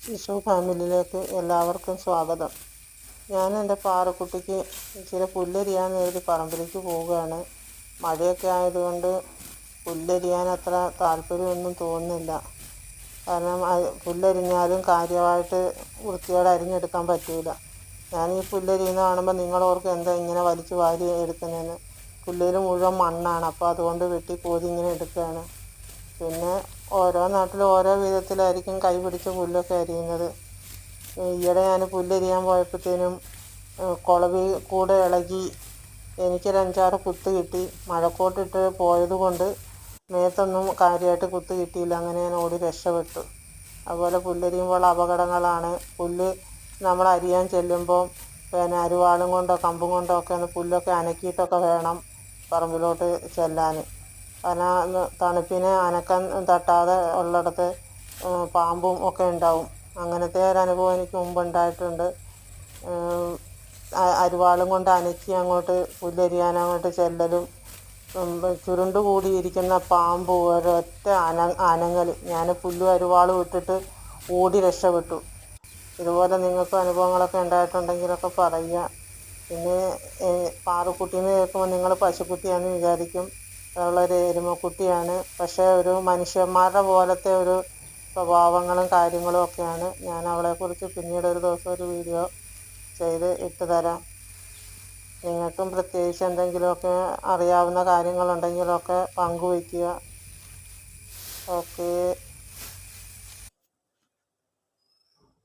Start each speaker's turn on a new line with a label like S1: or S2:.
S1: വിഷു ഫാമിലിയിലേക്ക് എല്ലാവർക്കും സ്വാഗതം. ഞാൻ എൻ്റെ പാറക്കുട്ടിക്ക് ഇച്ചിരി പുല്ലരിയാൻ കരുതി പറമ്പിലേക്ക് പോവുകയാണ്. മഴയൊക്കെ ആയതുകൊണ്ട് പുല്ലരിയാൻ അത്ര താല്പര്യമൊന്നും തോന്നുന്നില്ല. കാരണം പുല്ലരിഞ്ഞാലും കാര്യമായിട്ട് വൃത്തിയോടെ അരിഞ്ഞെടുക്കാൻ പറ്റില്ല. ഞാൻ ഈ പുല്ലരിയുന്ന കാണുമ്പോൾ നിങ്ങളോർക്ക് എന്താ ഇങ്ങനെ വലിച്ചു വാരി എടുക്കുന്നതെന്ന്. പുല്ലയിൽ മുഴുവൻ മണ്ണാണ്, അപ്പോൾ അതുകൊണ്ട് വെട്ടി കോരി ഇങ്ങനെ എടുക്കുകയാണ്. പിന്നെ ഓരോ നാട്ടിലും ഓരോ വിധത്തിലായിരിക്കും കൈ പിടിച്ച് പുല്ലൊക്കെ അരിയുന്നത്. ഈയിടെ ഞാൻ പുല്ലരിയാൻ പോയപ്പോഴത്തേനും കുളവി കൂടെ ഇളകി എനിക്കൊരു 5-6 കുത്ത് കിട്ടി. മഴക്കോട്ടിട്ട് പോയത് കൊണ്ട് മേത്തൊന്നും കാര്യമായിട്ട് കുത്ത് കിട്ടിയില്ല. അങ്ങനെ ഞാൻ ഓടി രക്ഷപ്പെട്ടു. അതുപോലെ പുല്ലരിയുമ്പോൾ അപകടങ്ങളാണ്. പുല്ല് നമ്മൾ അരിയാൻ ചെല്ലുമ്പോൾ പിന്നെ അരിവാളും കൊണ്ടോ കമ്പും കൊണ്ടോ ഒക്കെ ഒന്ന് പുല്ലൊക്കെ അനക്കിയിട്ടൊക്കെ വേണം പറമ്പിലോട്ട് ചെല്ലാൻ. കാരണം തണുപ്പിന് അനക്കം തട്ടാതെ ഉള്ളിടത്ത് പാമ്പും ഒക്കെ ഉണ്ടാവും. അങ്ങനത്തെ ഒരനുഭവം എനിക്ക് മുമ്പ് ഉണ്ടായിട്ടുണ്ട്. അരിവാളും കൊണ്ട് അനക്കി അങ്ങോട്ട് പുല്ലരിയാൻ അങ്ങോട്ട് ചെല്ലലും ചുരുണ്ട് കൂടിയിരിക്കുന്ന പാമ്പ് ഒരൊറ്റ അനങ്ങൽ. ഞാൻ പുല്ലും അരിവാളും ഇട്ടിട്ട് ഓടി രക്ഷപ്പെട്ടു. ഇതുപോലെ നിങ്ങൾക്കും അനുഭവങ്ങളൊക്കെ ഉണ്ടായിട്ടുണ്ടെങ്കിലൊക്കെ പറയുക. പിന്നെ പാറുക്കുട്ടീന്ന് കേൾക്കുമ്പോൾ നിങ്ങൾ പശുക്കുട്ടിയാണെന്ന് വിചാരിക്കും. ഉള്ളൊരു എരുമക്കുട്ടിയാണ്. പക്ഷേ ഒരു മനുഷ്യന്മാരുടെ പോലത്തെ ഒരു സ്വഭാവങ്ങളും കാര്യങ്ങളും ഒക്കെയാണ്. ഞാൻ അവളെക്കുറിച്ച് പിന്നീട് ഒരു ദിവസം ഒരു വീഡിയോ ചെയ്ത് ഇട്ട് തരാം. നിങ്ങൾക്കും പ്രത്യേകിച്ച് എന്തെങ്കിലുമൊക്കെ അറിയാവുന്ന കാര്യങ്ങളുണ്ടെങ്കിലൊക്കെ പങ്കുവയ്ക്കുക. ഓക്കേ.